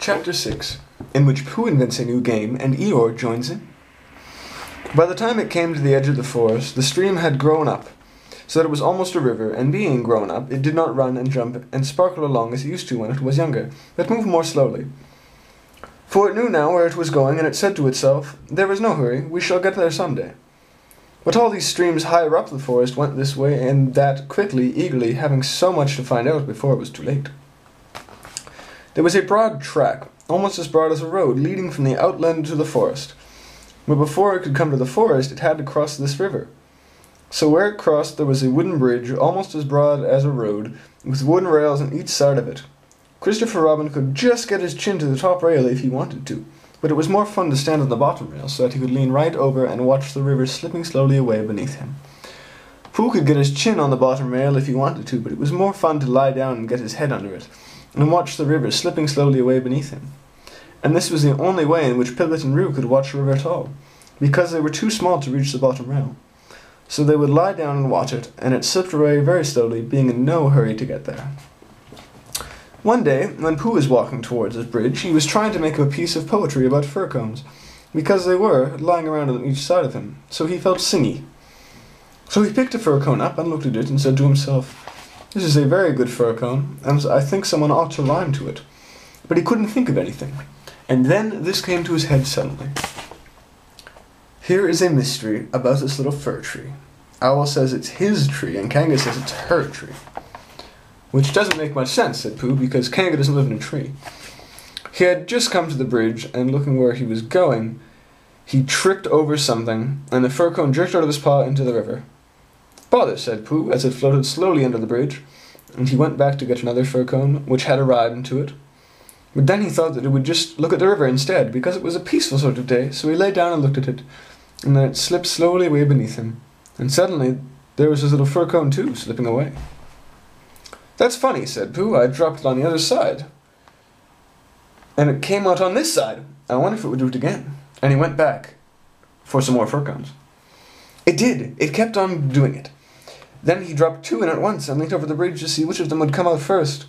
Chapter 6, in which Pooh invents a new game and Eeyore joins in. By the time it came to the edge of the forest, the stream had grown up, so that it was almost a river, and being grown up, it did not run and jump and sparkle along as it used to when it was younger, but moved more slowly. For it knew now where it was going, and it said to itself, "There is no hurry, we shall get there some day." But all these streams higher up the forest went this way and that quickly, eagerly, having so much to find out before it was too late. There was a broad track, almost as broad as a road, leading from the outland to the forest. But before it could come to the forest, it had to cross this river. So where it crossed there was a wooden bridge, almost as broad as a road, with wooden rails on each side of it. Christopher Robin could just get his chin to the top rail if he wanted to, but it was more fun to stand on the bottom rail so that he could lean right over and watch the river slipping slowly away beneath him. Pooh could get his chin on the bottom rail if he wanted to, but it was more fun to lie down and get his head under it, and watch the river slipping slowly away beneath him. And this was the only way in which Piglet and Roo could watch the river at all, because they were too small to reach the bottom rail. So they would lie down and watch it, and it slipped away very slowly, being in no hurry to get there. One day, when Pooh was walking towards his bridge, he was trying to make up a piece of poetry about fir cones, because they were lying around on each side of him, so he felt singy. So he picked a fir cone up and looked at it and said to himself, "This is a very good fir cone, and I think someone ought to rhyme to it." But he couldn't think of anything. And then this came to his head suddenly. "Here is a mystery about this little fir tree. Owl says it's his tree, and Kanga says it's her tree." "Which doesn't make much sense," said Pooh, "because Kanga doesn't live in a tree." He had just come to the bridge, and looking where he was going, he tripped over something, and the fir cone jerked out of his paw into the river. "Bother," said Pooh, as it floated slowly under the bridge, and he went back to get another fir cone, which had a ride into it. But then he thought that it would just look at the river instead, because it was a peaceful sort of day, so he lay down and looked at it, and then it slipped slowly away beneath him, and suddenly there was his little fir cone too, slipping away. "That's funny," said Pooh, "I dropped it on the other side, and it came out on this side. I wonder if it would do it again." And he went back for some more fir cones. It did. It kept on doing it. Then he dropped two in at once and leaned over the bridge to see which of them would come out first.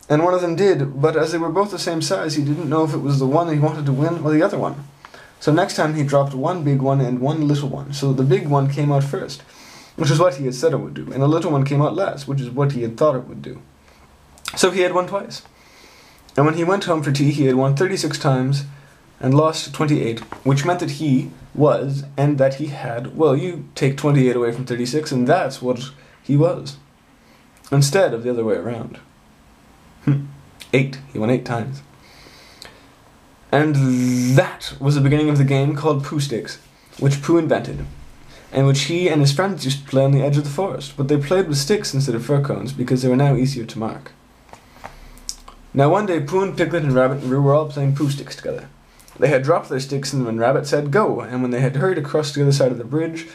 And one of them did, but as they were both the same size, he didn't know if it was the one he wanted to win or the other one. So next time he dropped one big one and one little one, so the big one came out first, which is what he had said it would do, and the little one came out last, which is what he had thought it would do. So he had won twice. And when he went home for tea, he had won 36 times and lost 28, which meant that he was, and that he had, well, you take 28 away from 36, and that's what he was, instead of the other way around. 8. He won 8 times. And that was the beginning of the game called Pooh Sticks, which Pooh invented, and which he and his friends used to play on the edge of the forest, but they played with sticks instead of fir cones, because they were now easier to mark. Now one day Pooh and Piglet and Rabbit and Roo were all playing Pooh Sticks together. They had dropped their sticks, and when Rabbit said go, and when they had hurried across to the other side of the bridge,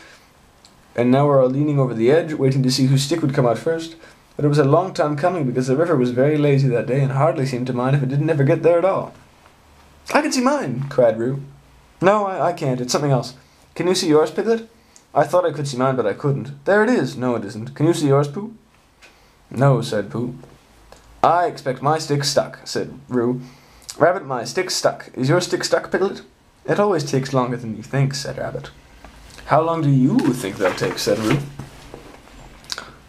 and now were all leaning over the edge, waiting to see whose stick would come out first. But it was a long time coming, because the river was very lazy that day, and hardly seemed to mind if it didn't ever get there at all. "I can see mine," cried Roo. "No, I can't. It's something else. Can you see yours, Piglet?" "I thought I could see mine, but I couldn't." "There it is." "No, it isn't. Can you see yours, Pooh?" "No," said Pooh. "I expect my stick's stuck," said Roo. "Rabbit, my stick's stuck. Is your stick stuck, Piglet?" "It always takes longer than you think," said Rabbit. "How long do you think they'll take?" said Roo.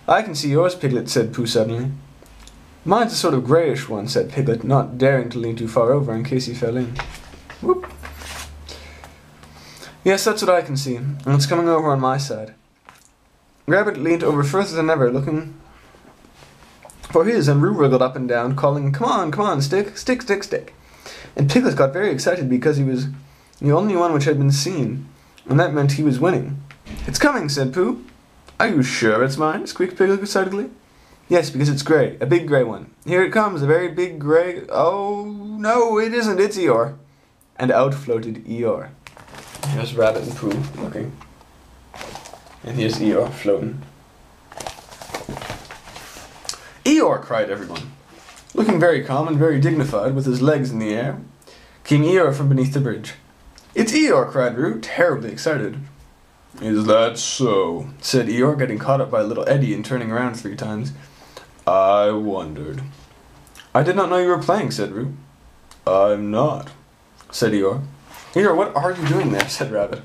"I can see yours, Piglet," said Pooh suddenly. "Mine's a sort of greyish one," said Piglet, not daring to lean too far over in case he fell in. "Whoop." "Yes, that's what I can see, and it's coming over on my side." Rabbit leaned over further than ever, looking for his, and Roo wriggled up and down, calling, come on, stick, stick, stick, stick." And Piglet got very excited because he was the only one which had been seen, and that meant he was winning. "It's coming," said Pooh. "Are you sure it's mine?" squeaked Piglet excitedly. "Yes, because it's grey, a big grey one. Here it comes, a very big grey... Oh, no, it isn't, it's Eeyore." And out floated Eeyore. Here's Rabbit and Pooh looking. And here's Eeyore floating. "Eeyore!" cried everyone. Looking very calm and very dignified, with his legs in the air, came Eeyore from beneath the bridge. "It's Eeyore!" cried Roo, terribly excited. "Is that so?" said Eeyore, getting caught up by a little eddy and turning around 3 times. "I wondered." "I did not know you were playing," said Roo. I'm not, said Eeyore. Eeyore, what are you doing there? Said Rabbit.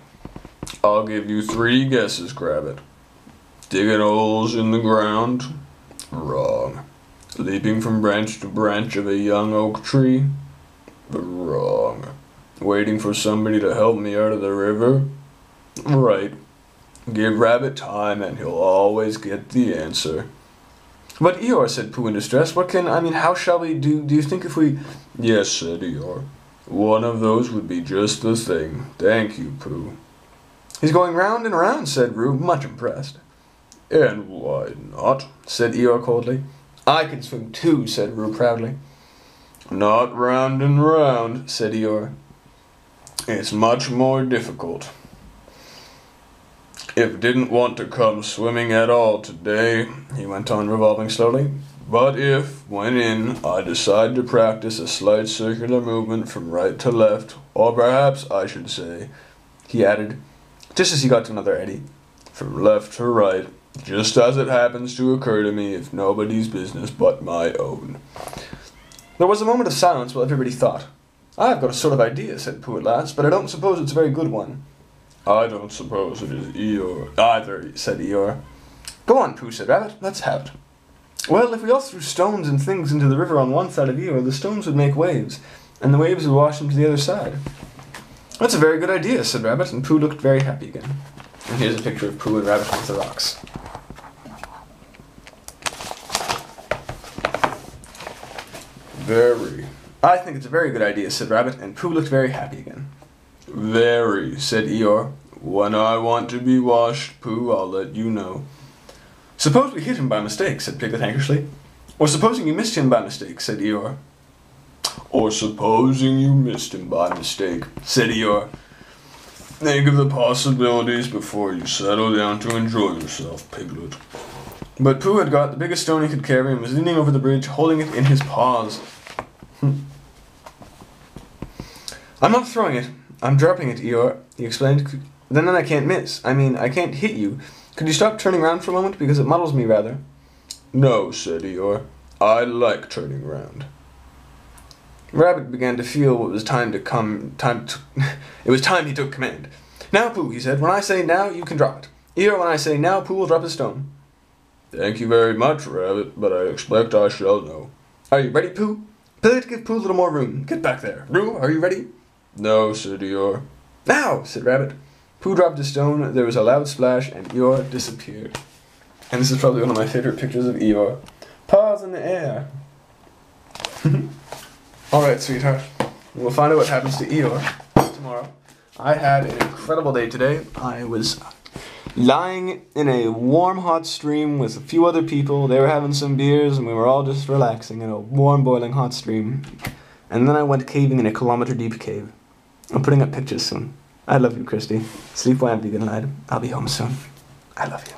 I'll give you 3 guesses, Grabbit. Digging holes in the ground? Wrong. Leaping from branch to branch of a young oak tree? Wrong. Waiting for somebody to help me out of the river? Right. Give Rabbit time and he'll always get the answer. But Eeyore, said Pooh in distress, how shall we do you think if we... Yes, said Eeyore. One of those would be just the thing. Thank you, Pooh. He's going round and round, said Roo, much impressed. And why not? Said Eeyore coldly. I can swim too, said Roo proudly. Not round and round, said Eeyore. It's much more difficult. If didn't want to come swimming at all today, he went on, revolving slowly, but if, when in, I decide to practice a slight circular movement from right to left, or perhaps I should say, he added, just as he got to another eddy, from left to right, just as it happens to occur to me if nobody's business but my own. There was a moment of silence while everybody thought. I've got a sort of idea, said Pooh at last, but I don't suppose it's a very good one. I don't suppose it is Eeyore either, said Eeyore. Go on, Pooh, said Rabbit. Let's have it. Well, if we all threw stones and things into the river on one side of Eeyore, the stones would make waves, and the waves would wash him to the other side. That's a very good idea, said Rabbit, and Pooh looked very happy again. And here's a picture of Pooh and Rabbit with the rocks. Very. I think it's a very good idea, said Rabbit, and Pooh looked very happy again. Very, said Eeyore. When I want to be washed, Pooh, I'll let you know. Suppose we hit him by mistake, said Piglet anxiously. Or supposing you missed him by mistake, said Eeyore. Or supposing you missed him by mistake, said Eeyore. Think of the possibilities before you settle down to enjoy yourself, Piglet. But Pooh had got the biggest stone he could carry and was leaning over the bridge, holding it in his paws. I'm not throwing it. I'm dropping it, Eeyore, he explained. Then I can't miss. I can't hit you. Could you stop turning round for a moment, because it muddles me rather? No, said Eeyore. I like turning round. Rabbit began to feel it was time it was time he took command. Now, Pooh, he said. When I say now, you can drop it. Eeyore, when I say now, Pooh will drop his stone. Thank you very much, Rabbit, but I expect I shall know. Are you ready, Pooh? Piglet, give Pooh a little more room. Get back there. Roo, are you ready? No, said Eeyore. Now, said Rabbit. Pooh dropped a stone, there was a loud splash, and Eeyore disappeared. And this is probably one of my favorite pictures of Eeyore. Paws in the air. Alright, sweetheart. We'll find out what happens to Eeyore tomorrow. I had an incredible day today. I was lying in a warm, hot stream with a few other people. They were having some beers, and we were all just relaxing in a warm, boiling hot stream. And then I went caving in a kilometer-deep cave. I'm putting up pictures soon. I love you, Christy. Sleep well, vegan lad. I'll be home soon. I love you.